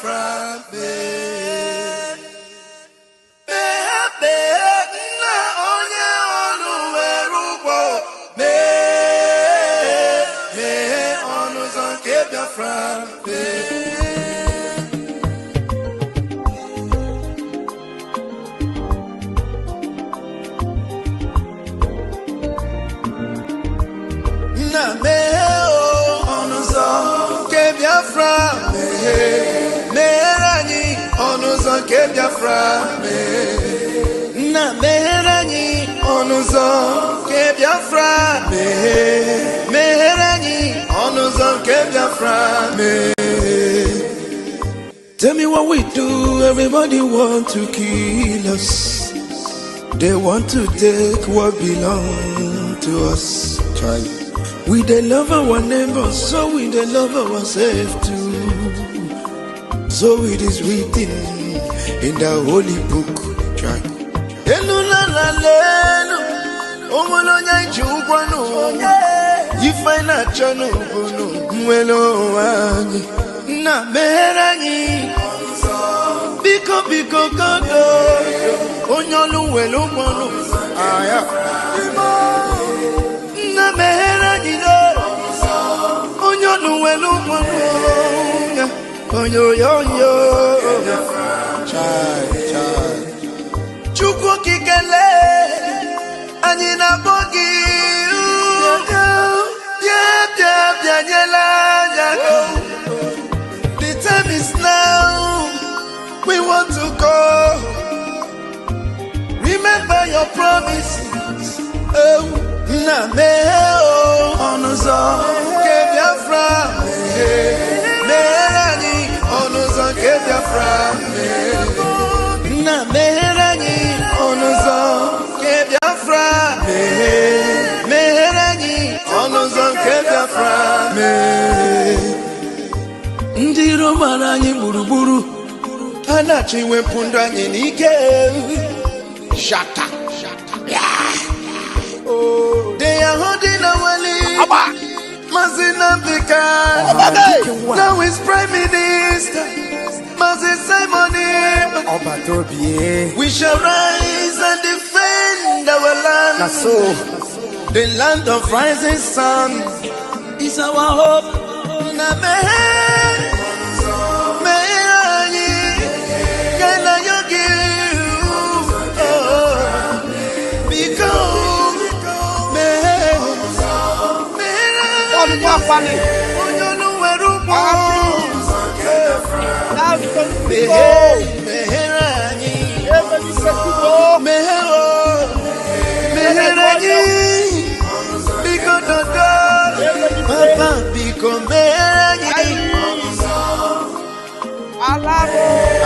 Biafra Biafra na meherani onuzo ke Biafra meherani onuzo ke Biafra. Tell me what we do. Everybody want to kill us. They want to take what belongs to us. We they love our neighbors, so we they love ourselves too. So it is written in the holy book. You find a channel, na meherani, biko kodo, onyolu welo mono, aya. Na meherani do, onyolu welo mono, onyo. Chai. Chukwu kikele, anina bogi, the time is now, we want to go. Remember your promises. Oh, na meo, onuzo, ke Biafra, meherani, onuzo, ke Biafra, na meherani, onuzo, ke Biafra, meherani, onuzo, ke Biafra. Ndi Roma anyị gburugburu anachi wepụ ndụ anyị n'ike. Shata. Oh, they are holding our lead. Mazinambika. Now is Prime Minister. Mazin Simoni. We shall rise and defend our land. The land of rising sun is our hope.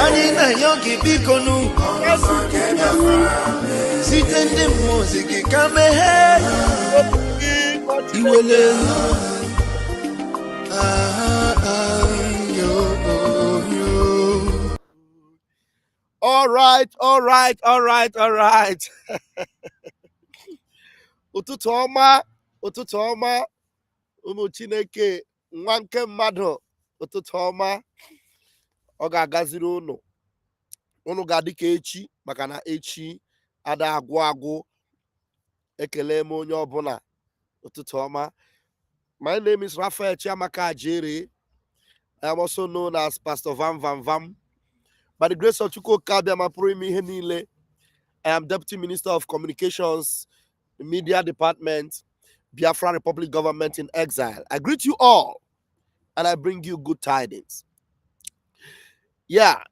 Anina yogi bikonu sitende muziki kamehe iwele All right. Ụtụtụ ọma ụmụ Chineke nwa nke mmadụ. Ụtụtụ ọma, ọ ga-agaziri unu ga-adị ka echi, maka na echi ada agwụ. Ekele m onye ọbụla. Ụtụtụ ọma. My name is Raphael Chiamaka Ajere. I am also known as Pastor Vam. By the grace of Chukwu Kabiama Purimi ihe niile, I am Deputy Minister of Communications, Media Department, Biafra Republic Government in Exile. I greet you all, and I bring you good tidings. Yeah,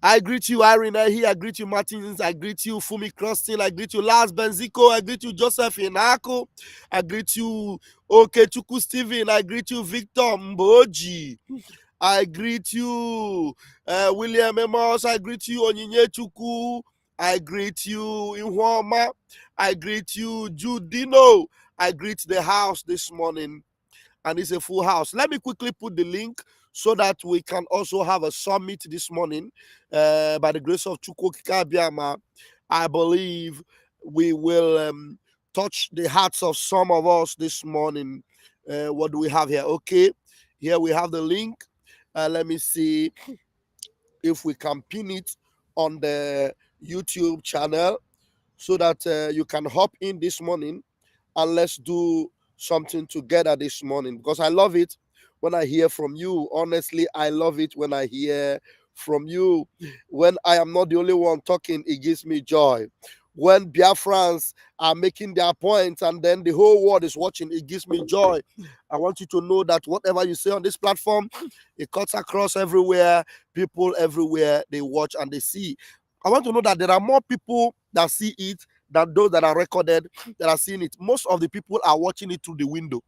I greet you, Irene here. I greet you, Martins. I greet you, Fumi Crostin. I greet you, Lars Benzico. I greet you, Joseph Inako. I greet you, Ogechukwu Stephen. I greet you, Victor Mboji. I greet you, William Emos. I greet you, Ogechukwu. I greet you, Inhuoma. I greet you, Judino. I greet the house this morning, and it's a full house. Let me quickly put the link so that we can also have a summit this morning. By the grace of Chukwu Kabiama, I believe we will touch the hearts of some of us this morning. What do we have here? Okay, here we have the link. Let me see. if we can pin it on the YouTube channel so that you can hop in this morning and let's do something together this morning, because I love it when I hear from you. Honestly, I love it when I hear from you. When I am not the only one talking, it gives me joy. When Biafrans are making their points and then the whole world is watching, it gives me joy. I want you to know that whatever you say on this platform, it cuts across everywhere. People everywhere, they watch and they see. I want to know that there are more people that see it than those that are recorded that are seeing it. Most of the people are watching it through the window.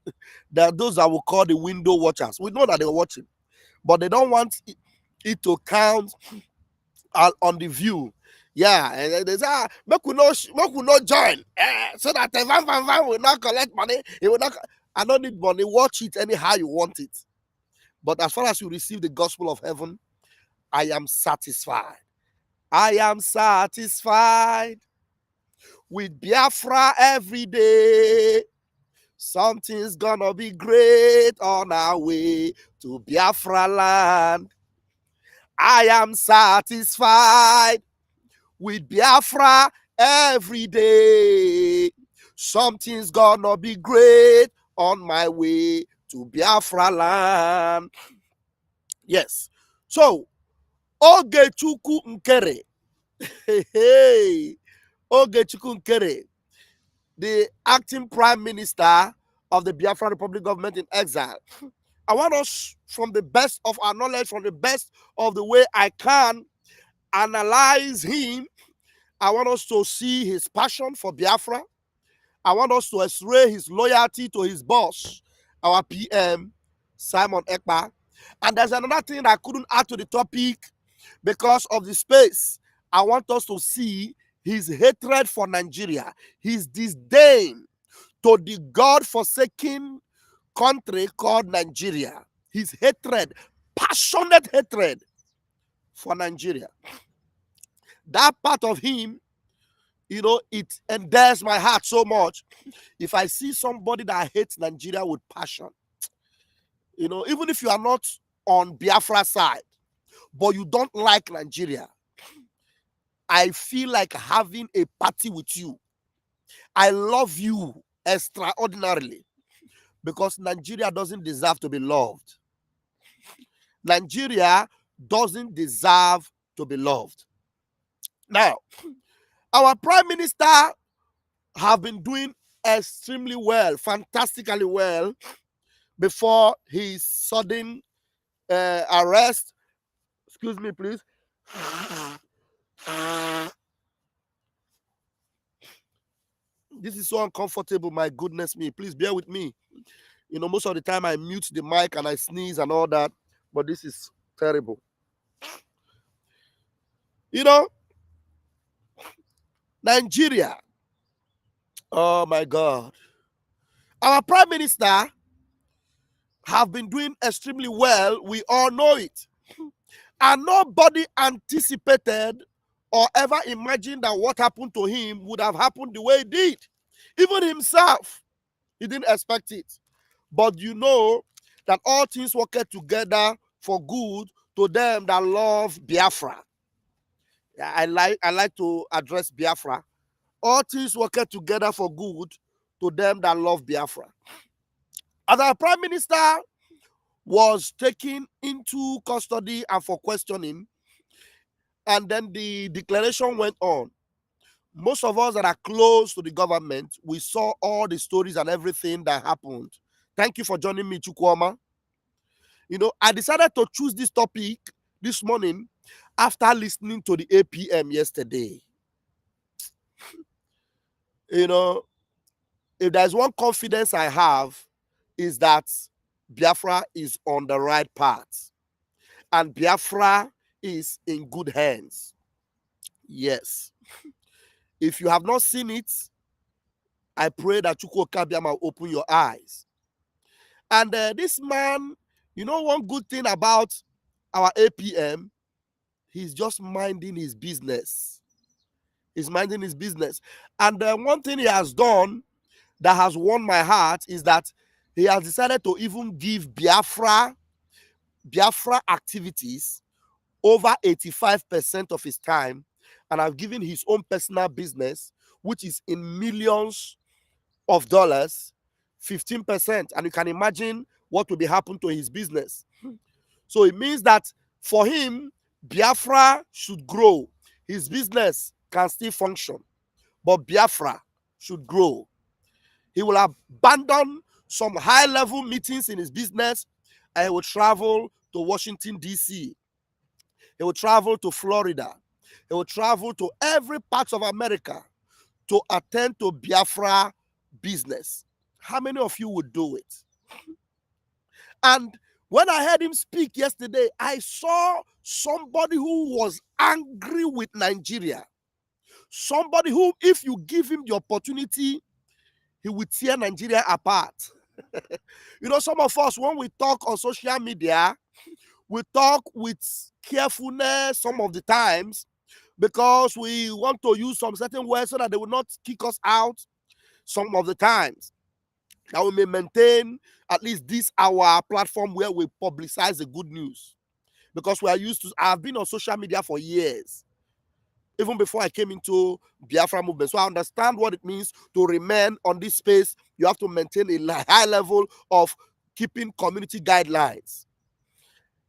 There are those that will call the window watchers. We know that they're watching, but they don't want it to count on the view. Yeah, and they say, make we not join, so that the van will not collect money. It will not. I don't need money. Watch it anyhow you want it. But as far as you receive the gospel of heaven, I am satisfied. I am satisfied with Biafra every day. Something's gonna be great on our way to Biafra land. I am satisfied with Biafra every day. Something's gonna be great on my way to Biafra land. Yes. So, Ogechukwu Nkere. Hey, Ogechukwu Nkere, the acting prime minister of the Biafra Republic government in exile. I want us, from the best of our knowledge, from the best of the way I can, analyze him. I want us to see his passion for Biafra. I want us to x-ray his loyalty to his boss, our PM, Simon Ekpa. And there's another thing I couldn't add to the topic because of the space. I want us to see his hatred for Nigeria, his disdain to the God-forsaken country called Nigeria, his hatred, passionate hatred for Nigeria. That part of him, it endears my heart so much. If I see somebody that hates Nigeria with passion, even if you are not on Biafra side, but you don't like Nigeria, I feel like having a party with you. I love you extraordinarily because Nigeria doesn't deserve to be loved. Nigeria doesn't deserve to be loved. Now, our prime minister have been doing extremely well, fantastically well, before his sudden arrest. Excuse me, please. This is so uncomfortable, my goodness me. Please bear with me. Most of the time I mute the mic and I sneeze and all that, but this is terrible. Nigeria. Oh my God. Our prime minister have been doing extremely well. We all know it. And nobody anticipated or ever imagined that what happened to him would have happened the way it did. Even himself, he didn't expect it. But you know that all things work together for good to them that love Biafra. I like to address Biafra. All things work together for good to them that love Biafra. As our prime minister was taken into custody and for questioning, and then the declaration went on. Most of us that are close to the government, we saw all the stories and everything that happened. Thank you for joining me, Chukwuma. I decided to choose this topic this morning after listening to the APM yesterday. If there's one confidence I have, is that Biafra is on the right path. And Biafra is in good hands. Yes. If you have not seen it, I pray that Chukwu Okabiama will open your eyes. And this man, one good thing about our APM, he's just minding his business. He's minding his business. And one thing he has done that has won my heart is that he has decided to even give Biafra activities over 85% of his time and have given his own personal business, which is in millions of dollars, 15%. And you can imagine what will be happen to his business. So it means that for him, Biafra should grow. His business can still function, but Biafra should grow. He will abandon some high-level meetings in his business and he will travel to Washington, D.C. He will travel to Florida. He will travel to every part of America to attend to Biafra business. How many of you would do it? And when I heard him speak yesterday, I saw somebody who was angry with Nigeria. Somebody who, if you give him the opportunity, he will tear Nigeria apart. You know, some of us, when we talk on social media, we talk with carefulness some of the times because we want to use some certain words so that they will not kick us out some of the times. That we may maintain at least this our platform where we publicize the good news. Because we are used to, I've been on social media for years, even before I came into Biafra movement. So I understand what it means to remain on this space. You have to maintain a high level of keeping community guidelines.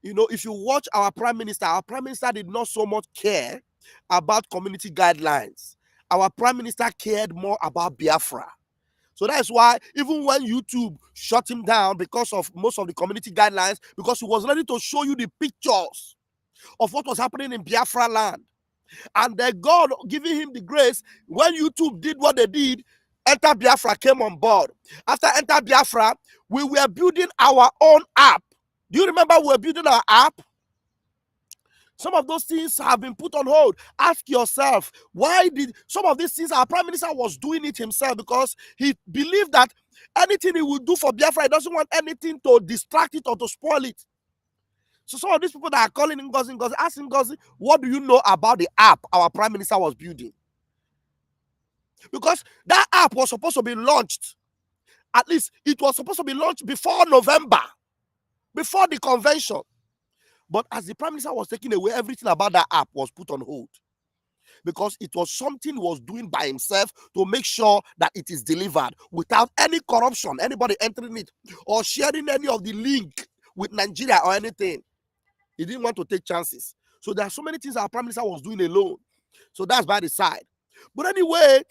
You know, if you watch our prime minister did not so much care about community guidelines. Our prime minister cared more about Biafra. So that's why even when YouTube shut him down because of most of the community guidelines, because he was ready to show you the pictures of what was happening in Biafra land. And then God giving him the grace, when YouTube did what they did, Enter Biafra came on board. After Enter Biafra, we were building our own app. Do you remember we were building our app? Some of those things have been put on hold. Ask yourself, why did some of these things, our prime minister was doing it himself because he believed that anything he would do for Biafra, he doesn't want anything to distract it or to spoil it. So some of these people that are calling Ngozi, ask Ngozi, what do you know about the app our prime minister was building? Because that app was supposed to be launched. At least it was supposed to be launched before November, before the convention. But as the prime minister was taking away, everything about that app was put on hold. Because it was something he was doing by himself to make sure that it is delivered without any corruption, anybody entering it or sharing any of the link with Nigeria or anything. He didn't want to take chances. So there are so many things our prime minister was doing alone. So that's by the side. But anyway,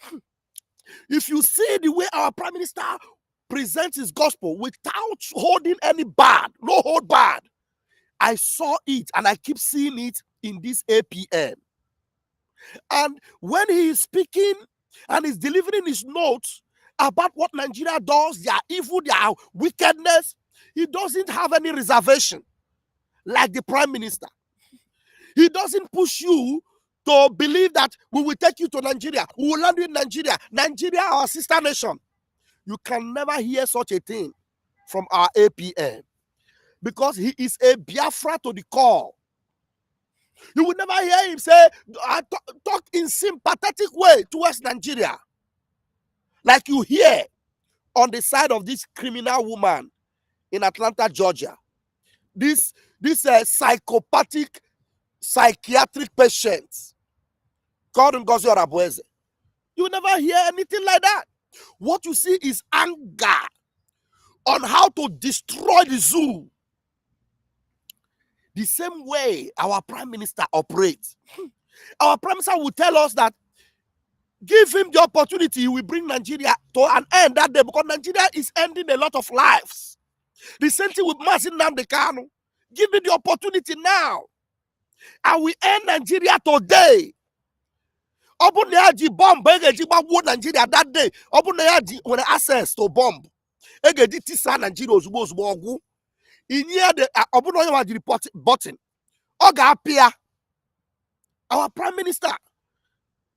if you see the way our prime minister presents his gospel without holding any bad, no hold bad, I saw it and I keep seeing it in this APM. And when he is speaking and is delivering his notes about what Nigeria does, their evil, their wickedness, he doesn't have any reservation like the prime minister. He doesn't push you to believe that we will take you to Nigeria, we will land you in Nigeria, Nigeria, our sister nation. You can never hear such a thing from our APM because he is a Biafra to the core. You will never hear him say, talk in sympathetic way towards Nigeria. Like you hear on the side of this criminal woman in Atlanta, Georgia. This psychopathic psychiatric patient called Ngozi Orabueze. You will never hear anything like that. What you see is anger on how to destroy the zoo. The same way our prime minister operates. Our prime minister will tell us that give him the opportunity, he will bring Nigeria to an end that day because Nigeria is ending a lot of lives. The same thing with Mazin Nnamdi Kanu. Give me the opportunity now. And we end Nigeria today. Obunayaji bomb, Nigeria that day. Obunayaji when access to bomb. Egedi tisa Nigeria ozugbo ozugbo. In here the Obunayaji report button. Oga appear. Our prime minister.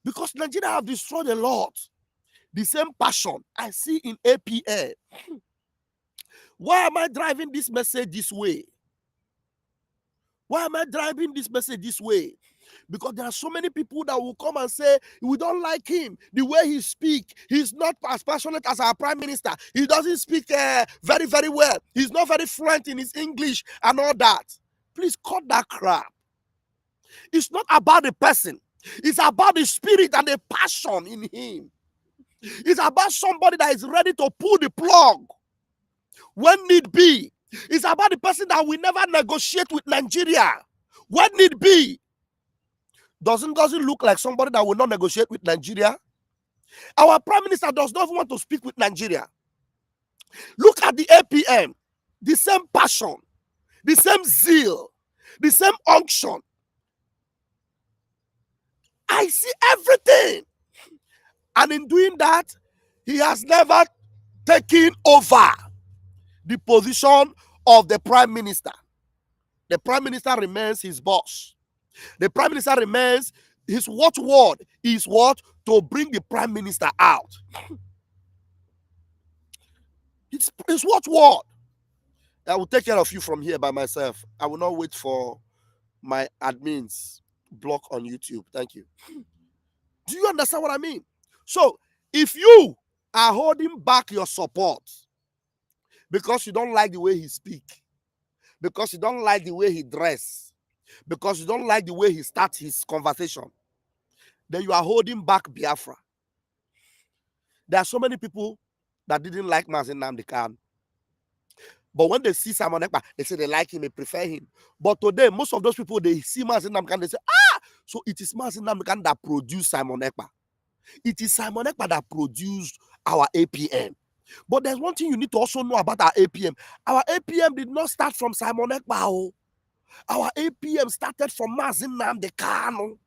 Because Nigeria have destroyed a lot. The same passion I see in APA. Why am I driving this message this way? Why am I driving this message this way? Because there are so many people that will come and say, we don't like him. The way he speaks, he's not as passionate as our prime minister. He doesn't speak very, very well. He's not very fluent in his English and all that. Please cut that crap. It's not about the person. It's about the spirit and the passion in him. It's about somebody that is ready to pull the plug when need be. It's about the person that will never negotiate with Nigeria when need be. Doesn't look like somebody that will not negotiate with Nigeria? Our prime minister does not want to speak with Nigeria. Look at the APM. The same passion, the same zeal, the same unction. I see everything. And in doing that, he has never taken over the position of the prime minister. The prime minister remains his boss. The prime minister remains, his watchword is what? To bring the prime minister out. It's his watchword. I will take care of you from here by myself. I will not wait for my admins block on YouTube. Thank you. Do you understand what I mean? So, if you are holding back your support because you don't like the way he speaks, because you don't like the way he dresses, because you don't like the way he starts his conversation, then you are holding back Biafra. There are so many people that didn't like Mazi Nnamdi Kanu. But when they see Simon Ekpa, they say they like him, they prefer him. But today, most of those people, they see Mazi Nnamdi Kanu, they say, so it is Mazi Nnamdi Kanu that produced Simon Ekpa. It is Simon Ekpa that produced our APM. But there's one thing you need to also know about our APM. Our APM did not start from Simon Ekpa. Our APM started from Mazi Nnamdi Kanu,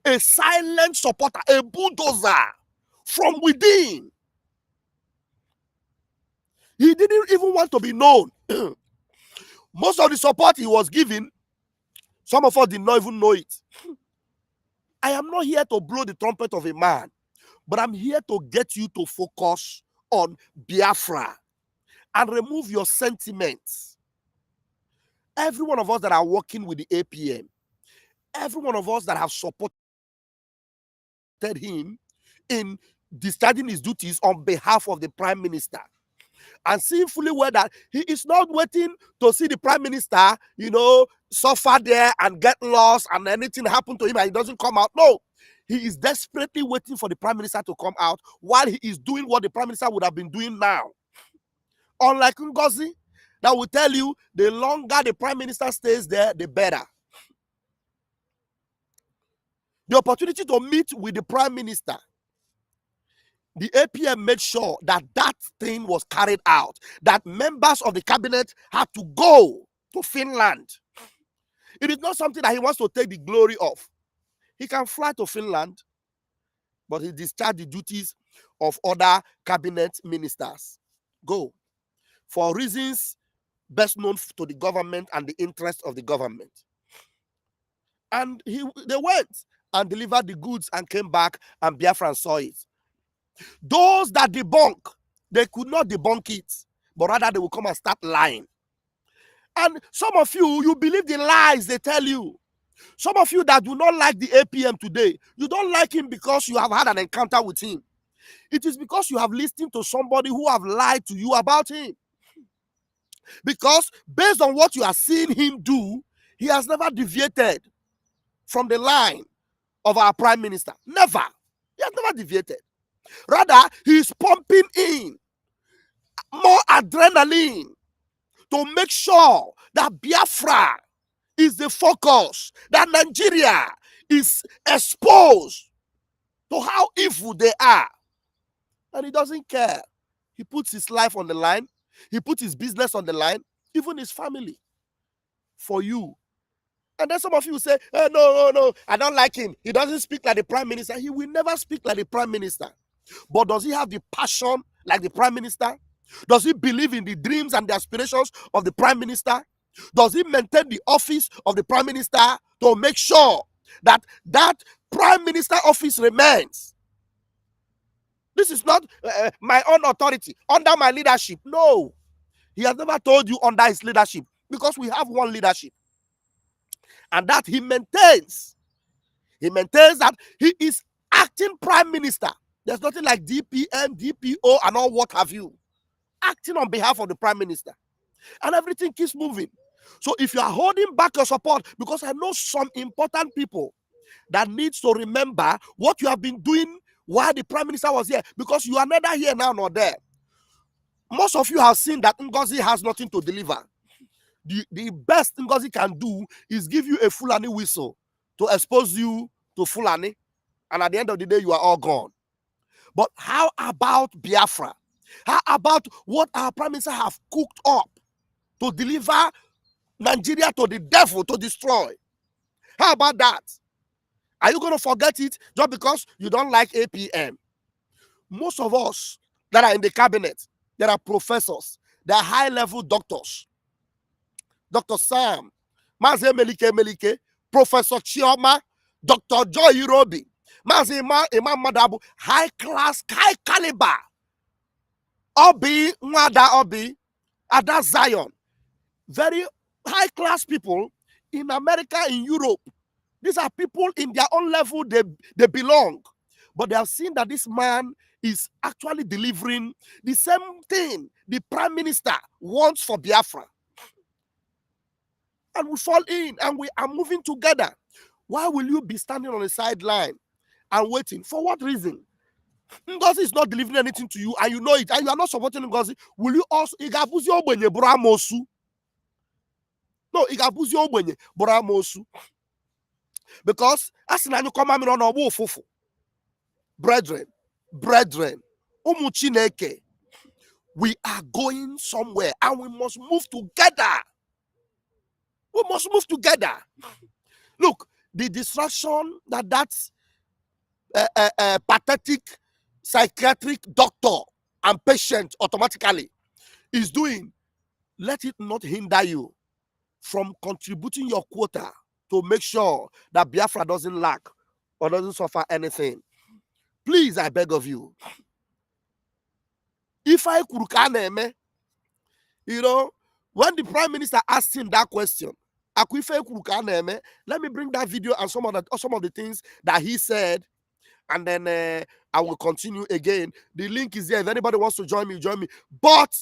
a silent supporter, a bulldozer from within. He didn't even want to be known. Most of the support he was giving, some of us did not even know it. I am not here to blow the trumpet of a man, but I'm here to get you to focus on Biafra and remove your sentiments. Every one of us that are working with the APM, every one of us that have supported him in discharging his duties on behalf of the prime minister, and seeing fully well that he is not waiting to see the prime minister, suffer there and get lost and anything happen to him and he doesn't come out. No, he is desperately waiting for the prime minister to come out while he is doing what the prime minister would have been doing now. Unlike Ngozi, that will tell you the longer the prime minister stays there, the better. The opportunity to meet with the prime minister, the APM made sure that that thing was carried out, that members of the cabinet had to go to Finland. It is not something that he wants to take the glory of. He can fly to Finland, but he discharged the duties of other cabinet ministers. Go. For reasons best known to the government and the interest of the government. And they went and delivered the goods and came back, and Biafra saw it. Those that debunk, they could not debunk it, but rather they will come and start lying. And some of you believe the lies they tell you. Some of you that do not like the APM today, you don't like him because you have had an encounter with him. It is because you have listened to somebody who have lied to you about him. Because based on what you are seeing him do, he has never deviated from the line of our prime minister. Never. He has never deviated. Rather, he is pumping in more adrenaline to make sure that Biafra is the focus, that Nigeria is exposed to how evil they are. And he doesn't care. He puts his life on the line. He puts his business on the line, even his family, for you. And then some of you say, no, I don't like him. He doesn't speak like the prime minister. He will never speak like the prime minister. But does he have the passion like the prime minister? Does he believe in the dreams and the aspirations of the prime minister? Does he maintain the office of the prime minister to make sure that that prime minister office remains? This is not my own authority, under my leadership. No. He has never told you under his leadership, because we have one leadership. And that he maintains. He maintains that he is acting prime minister. There's nothing like DPM, DPO, and all what have you. Acting on behalf of the prime minister. And everything keeps moving. So if you are holding back your support, because I know some important people that needs to remember what you have been doing while the prime minister was here, because you are neither here now nor there. Most of you have seen that Ngozi has nothing to deliver. The best Ngozi can do is give you a Fulani whistle to expose you to Fulani, and at the end of the day, you are all gone. But how about Biafra? How about what our prime minister have cooked up to deliver Nigeria to the devil to destroy? How about that? Are you going to forget it just because you don't like APM? Most of us that are in the cabinet, there are professors, there are high-level doctors. Dr. Sam, Mazi Melike, Professor Chioma, Dr. Joy Irobi, Mazi Imam Madabu, high class, high caliber. Obi, Nwada Obi, Ada Zion, very high class people in America, in Europe. These are people in their own level, they belong. But they have seen that this man is actually delivering the same thing the prime minister wants for Biafra. And we fall in and we are moving together. Why will you be standing on the sideline and waiting? For what reason? Ngozi is not delivering anything to you and you know it, and you are not supporting Ngozi. Will you also Igabuzi Ogbenye Buramosu? No, Igabuzi Ogbenye Buramosu. Because as you come on Fufu. Brethren, Umu Chineke, we are going somewhere and we must move together. We must move together. Look, the distraction that pathetic psychiatric doctor and patient automatically is doing, let it not hinder you from contributing your quota to make sure that Biafra doesn't lack or doesn't suffer anything. Please, I beg of you. If I could, you know, when the prime minister asked him that question, let me bring that video and some of the things that he said, and then I will continue again. The link is there. If anybody wants to join me, join me. But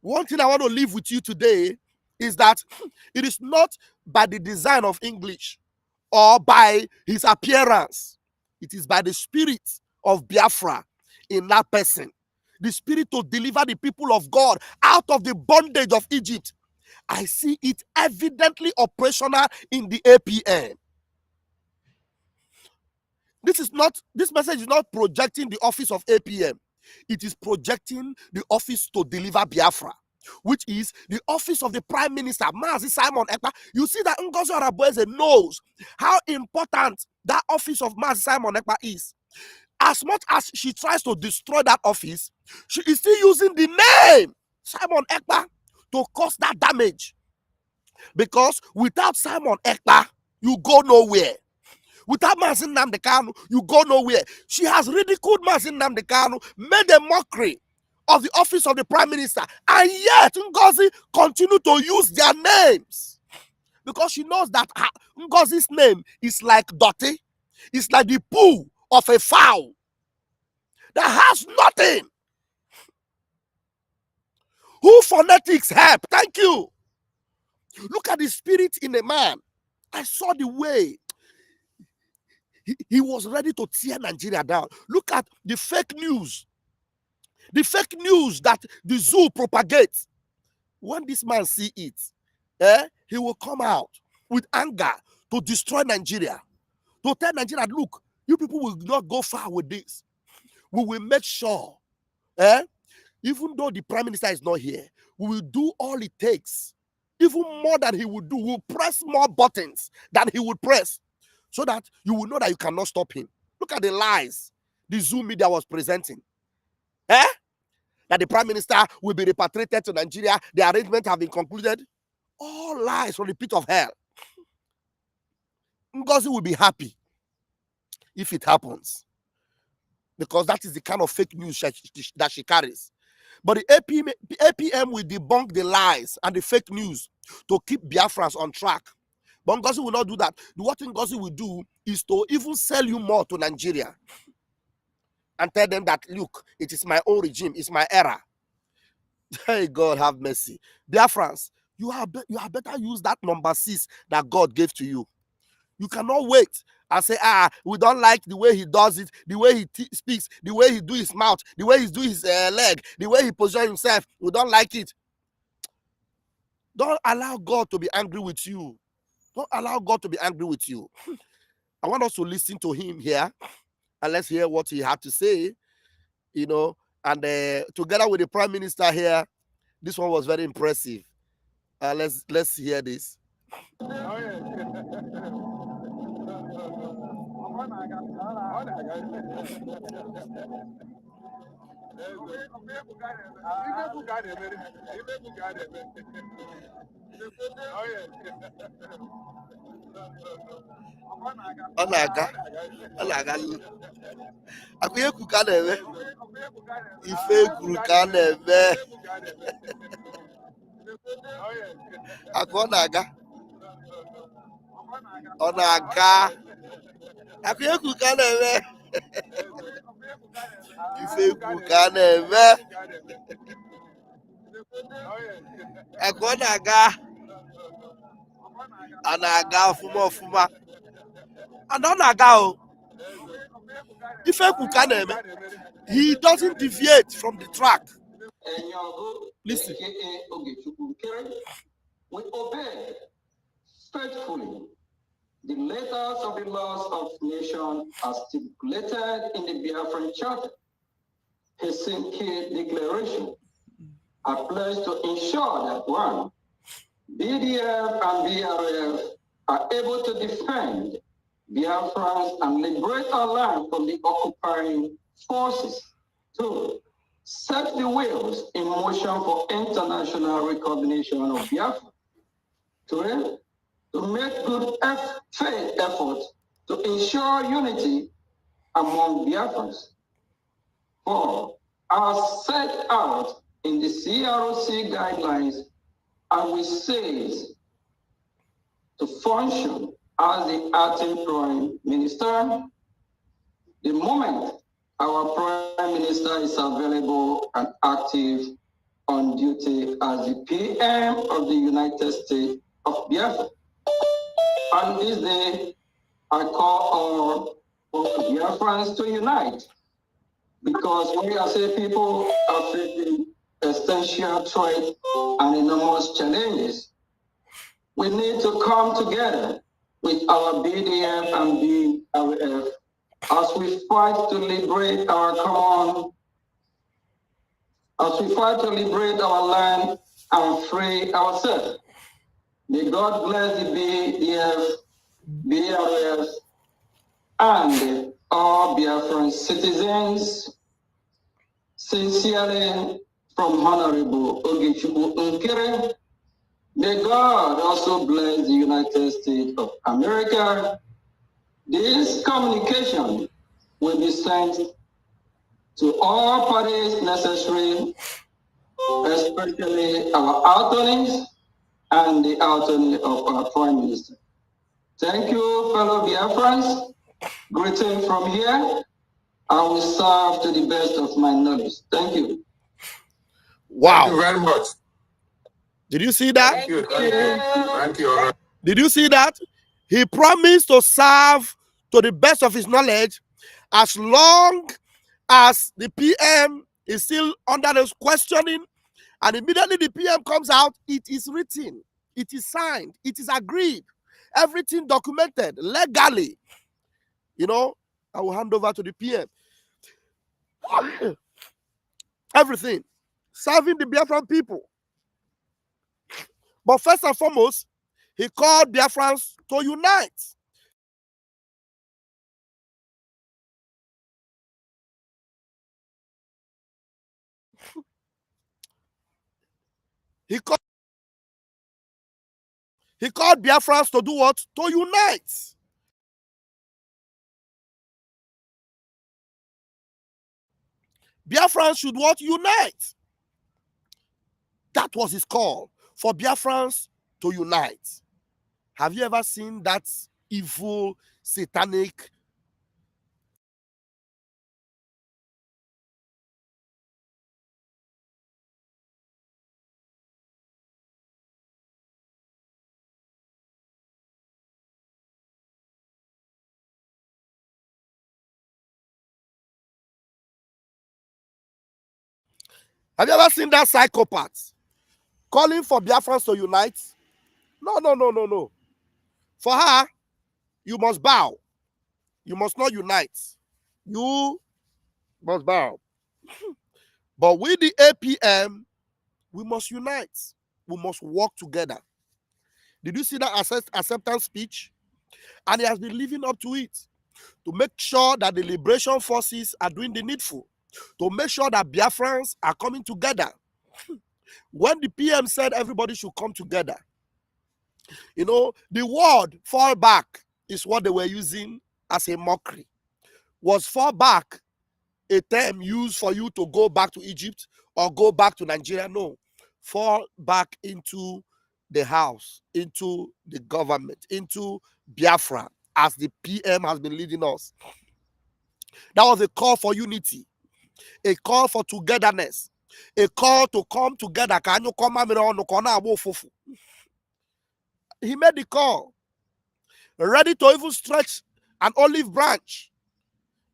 one thing I want to leave with you today is that it is not by the design of English or by his appearance. It is by the spirit of Biafra in that person. The spirit to deliver the people of God out of the bondage of Egypt. I see it evidently operational in the APM. This message is not projecting the office of APM. It is projecting the office to deliver Biafra, which is the office of the Prime Minister, Mazi Simon Ekpa. You see that Ngozi Arabueze knows how important that office of Mazi Simon Ekpa is. As much as she tries to destroy that office, she is still using the name Simon Ekpa to cause that damage. Because without Simon Ekpa, you go nowhere. Without Mazi Nnamdi Kanu, you go nowhere. She has ridiculed Mazi Nnamdi Kanu, made a mockery of the office of the Prime Minister, and yet Ngozi continue to use their names. Because she knows that Ngozi's name is like dirty. It's like the poo of a fowl that has nothing. Who phonetics help? Thank you. Look at the spirit in a man. I saw the way he was ready to tear Nigeria down. Look at the fake news. The fake news that the zoo propagates. When this man see it, he will come out with anger to destroy Nigeria. To tell Nigeria, look, you people will not go far with this. We will make sure, even though the Prime Minister is not here, we will do all it takes. Even more than he would do. We'll press more buttons than he would press, so that you will know that you cannot stop him. Look at the lies the Zoom media was presenting. That the Prime Minister will be repatriated to Nigeria. The arrangement have been concluded. All lies from the pit of hell. Ngozi will be happy if it happens, because that is the kind of fake news that she carries. But the APM will debunk the lies and the fake news to keep Biafrans on track. But Ngozi will not do that. What Ngozi will do is to even sell you more to Nigeria and tell them that, look, it is my own regime, it's my era. Hey, God have mercy. Biafrans, you have better use that number 6 that God gave to you. You cannot wait and say, we don't like the way he does it, the way he speaks, the way he do his mouth, the way he do his leg, the way he position himself. We don't like it. Don't allow God to be angry with you. Don't allow God to be angry with you. I want us to listen to him here, and let's hear what he had to say, and together with the Prime Minister here, this one was very impressive. Let's hear this. Ọ na-aga akụ ihe ka a na-eme ife egwuru ka a na-eme akụ ọ na-aga akụ ihe ka a na-eme ife egwuru ka a na-eme akụ ọ na-aga ọfụma and ọ na-aga ife egwuru ka a na-eme. He doesn't deviate from the track. Listen. Ogechukwu Nkere, we obey faithfully the letters of the laws of nation as stipulated in the Biafran Charter, Helsinki Declaration. I pledge to ensure that 1, BDF and BRF are able to defend Biafrans and liberate our land from the occupying forces. 2, set the wheels in motion for international recognition of Biafra. 3, to make good faith efforts to ensure unity among Biafrans. 4, as set out in the CROC guidelines, and we cease to function as the acting Prime Minister the moment our Prime Minister is available and active on duty as the PM of the United States of Biafra. On this day, I call on Biafrans to unite, because we as a people are facing existential threat and enormous challenges. We need to come together with our BDF and BRF as we fight to liberate our land and free ourselves. May God bless the BDF, BRF, and all Biafran citizens. Sincerely, from Honorable Ogechukwu Nkere. May God also bless the United States of America. This communication will be sent to all parties necessary, especially our attorneys and the attorney of our Prime Minister. Thank you, fellow Biafrans. Greeting from here. I will serve to the best of my knowledge. Thank you. Wow. Thank you very much. Did you see that? Thank you. Thank you. Did you see that? He promised to serve to the best of his knowledge as long as the PM is still under this questioning, and immediately the PM comes out, it is written, it is signed, it is agreed, everything documented legally. I will hand over to the PM. Everything. Serving the Biafran people. But first and foremost, he called Biafrans to unite. He called Biafrans to do what? To unite. Biafrans should what? Unite. That was his call, for Biafrans to unite. Have you ever seen that evil, satanic Have you ever seen that psychopath calling for Biafrans to unite? No, no, no, no, no. For her, you must bow. You must not unite. You must bow. But with the APM, we must unite. We must work together. Did you see that acceptance speech? And he has been living up to it to make sure that the liberation forces are doing the needful, to make sure that Biafrans are coming together. When the PM said everybody should come together, you know, the word fall back is what they were using as a mockery. Was fall back a term used for you to go back to Egypt or go back to Nigeria? No. Fall back into the house, into the government, into Biafra, as the PM has been leading us. That was a call for unity, a call for togetherness, a call to come together. He made the call, ready to even stretch an olive branch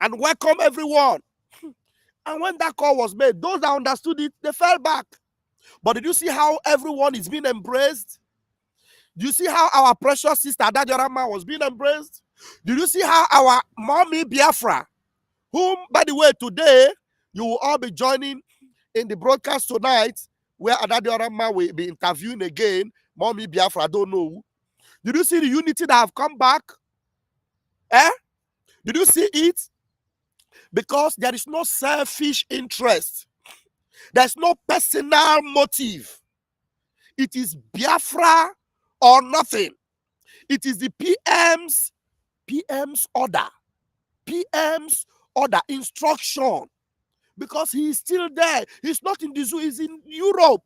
and welcome everyone. And when that call was made, those that understood it, they fell back. But did you see how everyone is being embraced? Do you see how our precious sister Adadiorama was being embraced? Did you see how our mommy Biafra, whom, by the way, today you will all be joining in the broadcast tonight, where Adadiorama will be interviewing again, mommy Biafra, I don't know. Did you see the unity that have come back? Did you see it? Because there is no selfish interest. There's no personal motive. It is Biafra or nothing. It is the PM's order. PM's order, instruction. Because he is still there. He's not in the zoo, he's in Europe.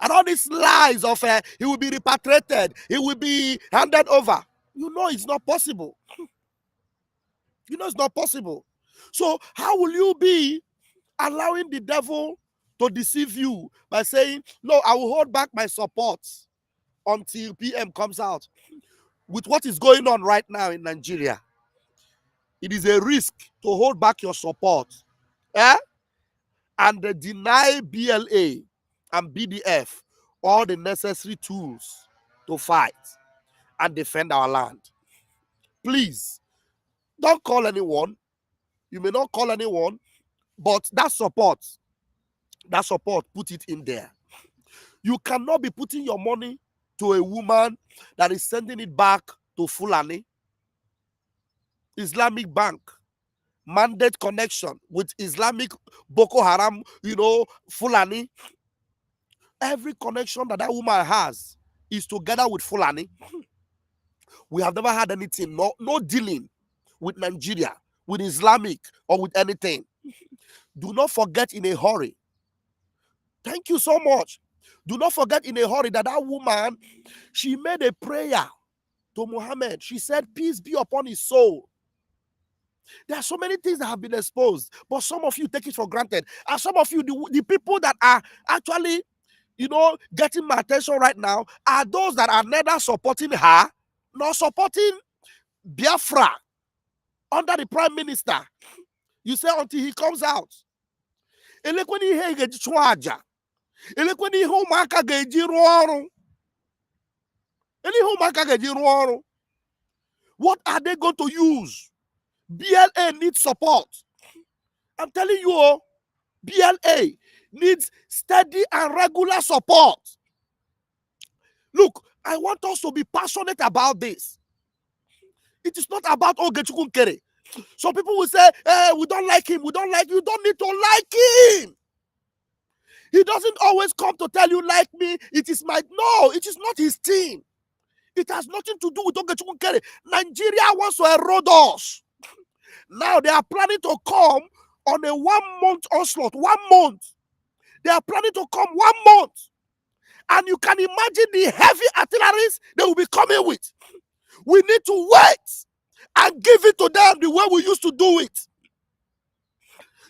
And all these lies of he will be repatriated, he will be handed over. You know it's not possible. You know it's not possible. So how will you be allowing the devil to deceive you by saying, no, I will hold back my support until PM comes out? With what is going on right now in Nigeria, it is a risk to hold back your support and deny BLA and BDF all the necessary tools to fight and defend our land. Please, don't call anyone. You may not call anyone, but that support, put it in there. You cannot be putting your money to a woman that is sending it back to Fulani. Islamic Bank, mandate connection with Islamic Boko Haram, Fulani. Every connection that woman has is together with Fulani. We have never had anything, no dealing with Nigeria, with Islamic, or with anything. Do not forget in a hurry. Thank you so much. Do not forget in a hurry that woman, she made a prayer to Muhammad. She said, peace be upon his soul. There are so many things that have been exposed, but some of you take it for granted. And some of you, the people that are actually, getting my attention right now are those that are neither supporting her nor supporting Biafra under the prime minister. You say until he comes out. Elekweni ihe ga-eji chụọ aja. Elekweni ihe ụmụaka ga-eji rụọ ọrụ. Ele ihe ụmụaka ga-eji rụọ ọrụ. What are they going to use? BLA needs support. I'm telling you, BLA needs steady and regular support. Look, I want us to be passionate about this. It is not about Ogechukwu Nkere. Some people will say, we don't like him, we don't like you. You don't need to like him. He doesn't always come to tell you, like me. It is no, it is not his team. It has nothing to do with Ogechukwu Nkere. Nigeria wants to erode us. Now they are planning to come on a 1 month onslaught. 1 month. They are planning to come 1 month. And you can imagine the heavy artilleries they will be coming with. We need to wait and give it to them the way we used to do it.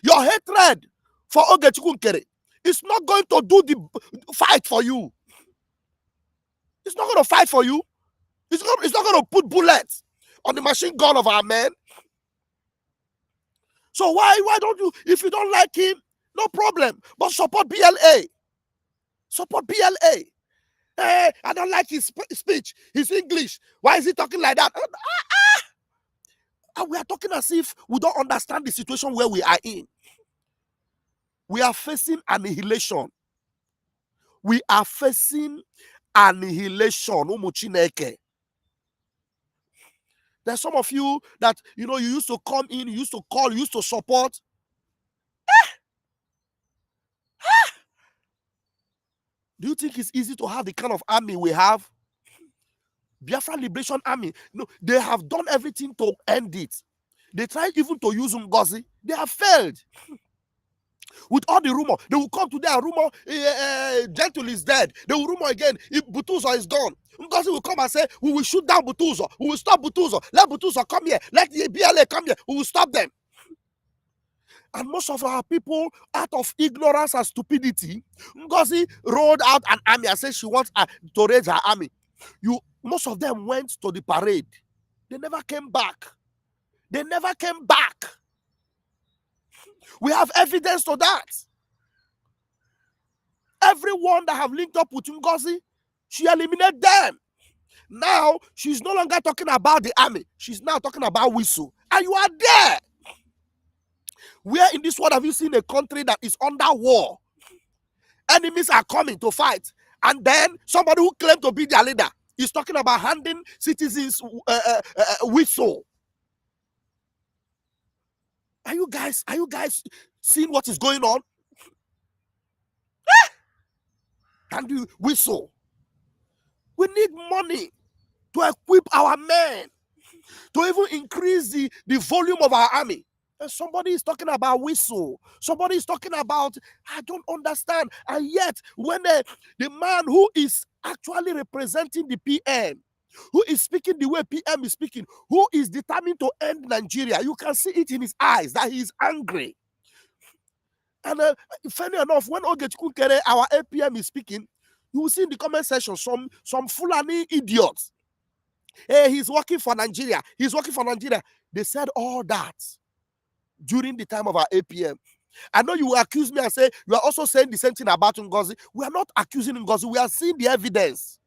Your hatred for Ogechukwu Nkere is not going to do the fight for you. It's not going to fight for you. It's not going to put bullets on the machine gun of our men. So why don't you, if you don't like him, No problem. But support BLA. Support BLA. Hey, I don't like his speech, his English. Why is he talking like that? And we are talking as if we don't understand the situation where we are in. We are facing annihilation. We are facing annihilation. Umuchineke. There's some of you that, you used to come in, you used to call, you used to support. Do you think it's easy to have the kind of army we have? Biafra Liberation Army. No, they have done everything to end it. They tried even to use Ngozi. They have failed. With all the rumor, they will come today and rumor Gentle is dead. They will rumor again, if Butuzo is gone. Ngozi will come and say, we will shoot down Butuzo. We will stop Butuzo. Let Butuzo come here. Let the BLA come here. We will stop them. And most of our people, out of ignorance and stupidity, Ngozi rolled out an army and said she wants to raise her army. Most of them went to the parade. They never came back. They never came back. We have evidence to that. Everyone that have linked up with Ngozi, she eliminated them. Now, she's no longer talking about the army. She's now talking about whistle. And you are there. Where in this world have you seen a country that is under war? Enemies are coming to fight. And then somebody who claimed to be their leader is talking about handing citizens whistle. Are you guys seeing what is going on? And you whistle. We need money to equip our men, to even increase the volume of our army. And somebody is talking about whistle. Somebody is talking about, I don't understand. And yet, when the man who is actually representing the PM, who is speaking the way PM is speaking, who is determined to end Nigeria, you can see it in his eyes that he is angry. And funny enough, when Ogechukwu Nkere, our APM, is speaking, you will see in the comment section some Fulani idiots. Hey, he's working for Nigeria. He's working for Nigeria. They said all that during the time of our APM. I know you will accuse me and say you are also saying the same thing about Ngozi. We are not accusing Ngozi. We are seeing the evidence.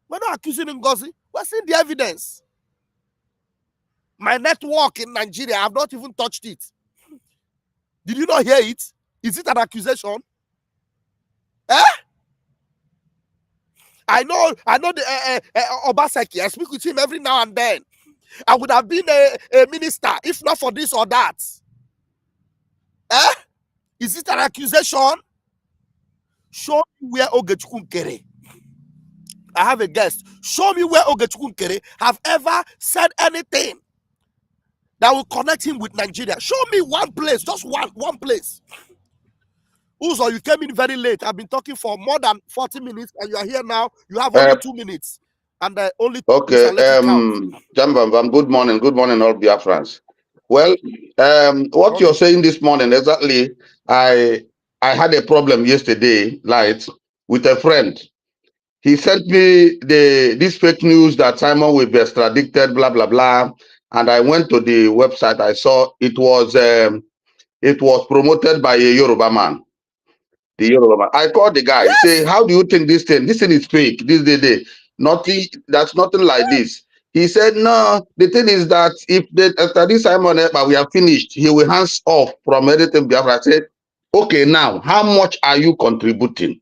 We're not accusing Ngozi. We're seeing the evidence. My network in Nigeria, I have not even touched it. Did you not hear it? Is it an accusation? I know the Obaseki. I speak with him every now and then. I would have been a minister if not for this or that. Is it an accusation? Show me where Ogechukwu Nkere. I have a guest. Show me where Ogechukwu Nkere have ever said anything that will connect him with Nigeria. Show me one place, just one place. Uzo, you came in very late. I've been talking for more than 40 minutes, and you are here now. You have only 2 minutes. And only 2 minutes. Jambam, good morning. Good morning, all Biafrans. Well, what you're saying this morning, exactly, I had a problem yesterday night with a friend. He sent me this fake news that Simon will be extradited, blah, blah, blah. And I went to the website. I saw it was promoted by a Yoruba man. The Yoruba man. I called the guy, yes. Say, how do you think this thing is fake? Nothing, that's nothing like this. He said, no, the thing is that if after this Simon Ekpa, we are finished, he will hands off from everything Biafra. I said, okay, now, how much are you contributing?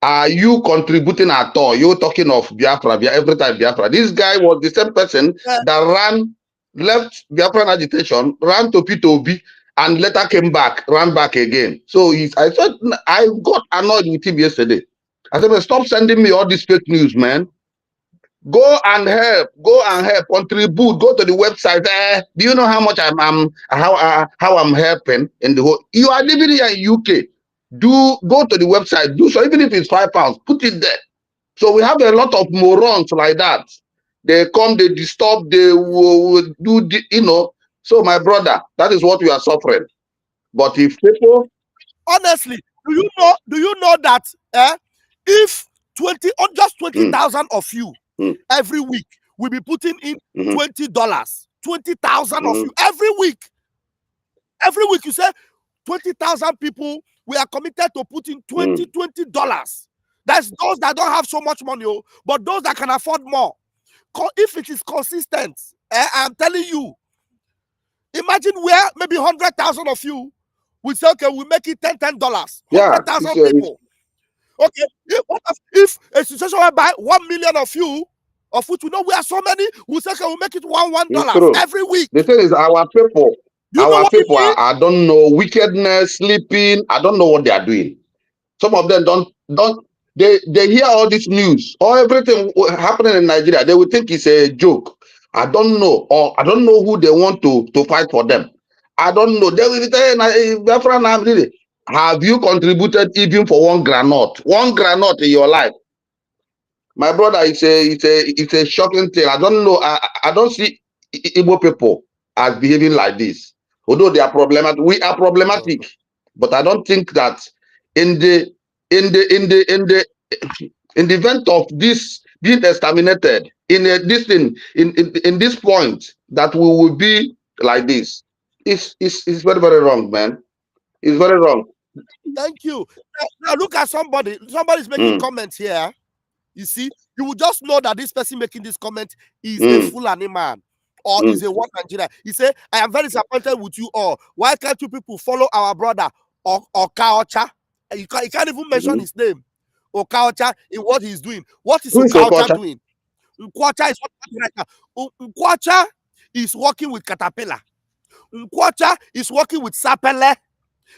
Are you contributing at all? You're talking of Biafra, every time Biafra. This guy was the same person that left Biafran agitation, ran to P2B, and later came back, ran back again. So I thought I got annoyed with him yesterday. I said, stop sending me all this fake news, man. Go and help, contribute, go to the website. Do you know how much how I'm helping in the whole? You are living here in UK. Go to the website, do so, even if it's £5, put it there. So we have a lot of morons like that. They come, they disturb, they do So my brother, that is what we are suffering. But if people, honestly, do you know that if 20,000 of you every week will be putting in $20, 20,000 of you every week. Every week you say 20,000 people, we are committed to putting $20. That's those that don't have so much money, but those that can afford more. If it is consistent, I'm telling you, imagine where maybe 100,000 of you will say, okay, we make it $10. Yeah, 100,000 people. Okay, if a situation whereby 1 million of you, of which we know we are so many, we say, okay, we make it $1 every week. The thing is, our people, I don't know, wickedness, sleeping. I don't know what they are doing. Some of them don't. They hear all this news or everything happening in Nigeria. They will think it's a joke. I don't know, or I don't know who they want to fight for them. I don't know. They will be saying, Bafra, have you contributed even for one granite? One granite in your life? My brother, it's a shocking thing. I don't know. I don't see Igbo people as behaving like this. Although they are problematic, we are problematic. But I don't think that in the event of this being exterminated, in this point that we will be like this, it's very, very wrong, man. It's very wrong. Thank you. Now look at somebody. Somebody's making comments here. You see, you will just know that this person making this comment is a Fulani man or is a one Nigeria. He say, I am very disappointed with you all. Why can't you people follow our brother Okaocha? You can't even mention his name. Okaocha in what he's doing. What is Okaocha doing? Nkwacha is working right now. Nkwacha is working with Caterpillar. Nkwacha is working with Sapele.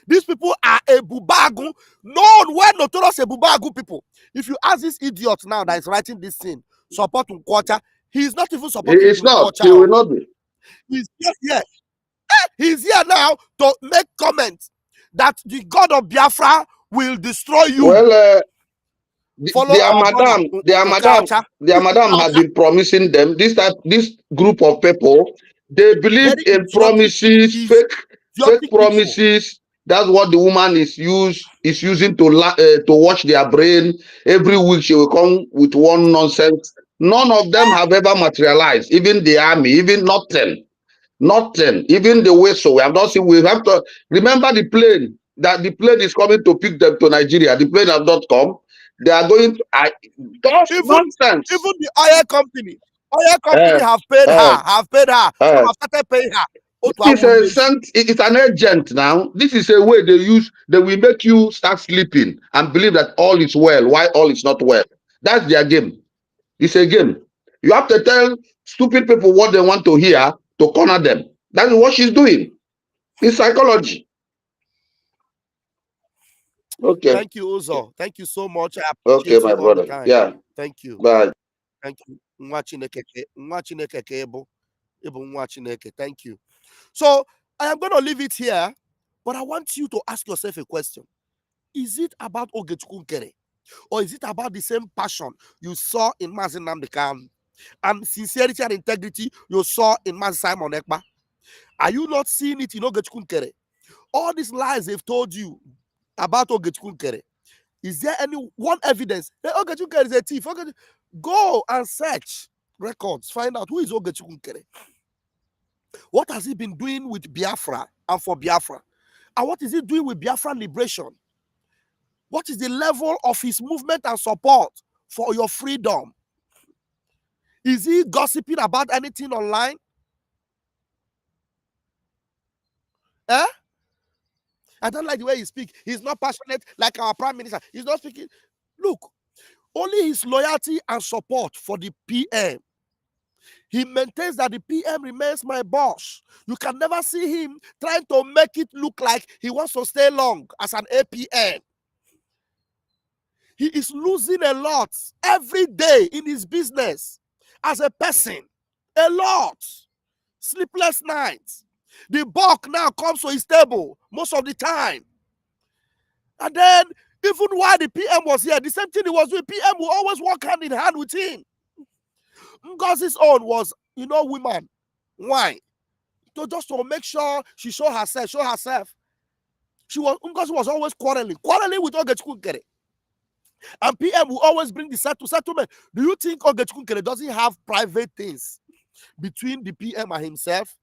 These people are a bubagu, known well notorious a bubagu people. If you ask this idiot now that is writing this thing, support Nkwacha, he is not even supporting Nkwacha. He will not be. He's just here. He's here now to make comments that the God of Biafra will destroy you. Well, their madam have been promising them this group of people. They believe in promises, fake promises. That's what the woman is using to wash their brain. Every week she will come with one nonsense. None of them have ever materialized. Even the army, even nothing. Even the whistle. We have not seen. We have to remember the plane. That the plane is coming to pick them to Nigeria. The plane has not come. They are going to nonsense. Even the oil company have paid her. Have started paying her. It's an agent now. This is a way they will make you start sleeping and believe that all is well, while all is not well. That's their game. It's a game. You have to tell stupid people what they want to hear to corner them. That is what she's doing. It's psychology. Okay. Thank you, Uzo. Thank you so much. I appreciate you my brother. All the time. Yeah. Thank you. Bye. Thank you. Thank you. So I am going to leave it here, but I want you to ask yourself a question. Is it about Ogechukwu Nkere? Or is it about the same passion you saw in Mazi Nnamdi Kanu and sincerity and integrity you saw in Mazi Simon Ekpa? Are you not seeing it in Ogechukwu Nkere? All these lies they've told you about Ogechukwu Nkere, is there any one evidence that Ogechukwu Nkere is a thief? Go and search records, find out who is Ogechukwu Nkere. What has he been doing with Biafra and for Biafra? And what is he doing with Biafran liberation? What is the level of his movement and support for your freedom? Is he gossiping about anything online? I don't like the way he speaks. He's not passionate like our prime minister. He's not speaking. Look, only his loyalty and support for the PM. He maintains that the PM remains my boss. You can never see him trying to make it look like he wants to stay long as an APM. He is losing a lot every day in his business as a person. A lot. Sleepless nights. The bulk now comes to his table most of the time. And then, even while the PM was here, the same thing he was doing, PM will always work hand in hand with him. Ngozi's own was, women. Why? Just to make sure she show herself. Ngozi was always quarreling with Ogechukwu Nkere. And PM will always bring the settlement. Do you think Ogechukwu Nkere doesn't have private things between the PM and himself?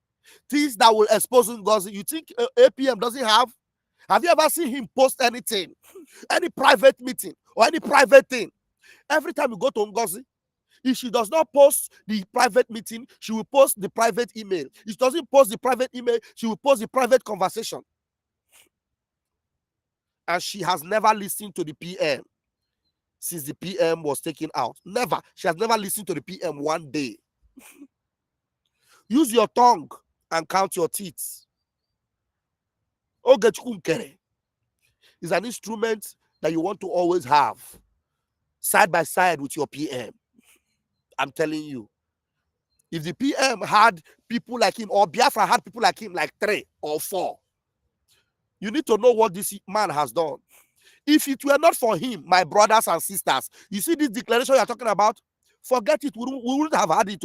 Things that will expose Ngozi. You think APM doesn't have? Have you ever seen him post anything, any private meeting or any private thing? Every time you go to Ngozi, if she does not post the private meeting, she will post the private email. If she doesn't post the private email, she will post the private conversation. And she has never listened to the PM since the PM was taken out. Never. She has never listened to the PM one day. Use your tongue and count your teeth. Ogechukwu Nkere is an instrument that you want to always have side by side with your PM. I'm telling you. If the PM had people like him, or Biafra had people like him, like 3 or 4, you need to know what this man has done. If it were not for him, my brothers and sisters, you see this declaration you're talking about, forget it. We wouldn't have had it.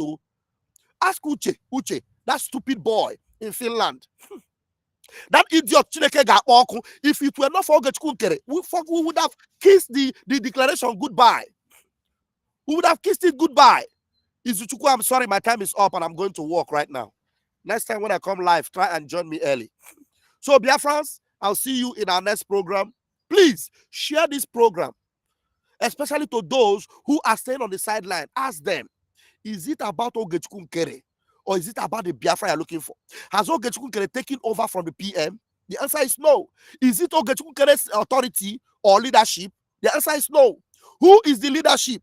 Ask Uche, that stupid boy in Finland. That idiot Chineke Ga-Oku. If it were not for Ogechukwu Nkere, we would have kissed the declaration goodbye. We would have kissed it goodbye. Izuchukwu, I'm sorry, my time is up and I'm going to work right now. Next time when I come live, try and join me early. So, Biafrans, I'll see you in our next program. Please share this program, especially to those who are staying on the sideline. Ask them, is it about Ogechukwu Nkere or is it about the Biafra you're looking for? Has Ogechukwu Nkere taken over from the PM? The answer is no. Is it Ogechukwu Nkere's authority or leadership? The answer is no. Who is the leadership?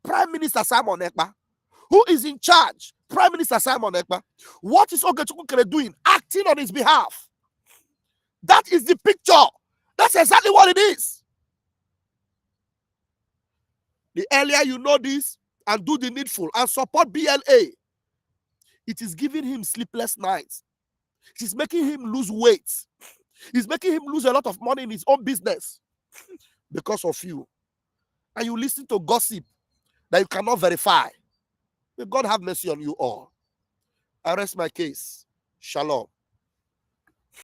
Prime Minister Simon Ekpa. Who is in charge? Prime Minister Simon Ekpa. What is Ogechukwu Nkere doing? Acting on his behalf. That is the picture. That's exactly what it is. The earlier you know this and do the needful and support BLA, it is giving him sleepless nights. It is making him lose weight. It's making him lose a lot of money in his own business because of you. And you listen to gossip that you cannot verify. May God have mercy on you all. I rest my case. Shalom.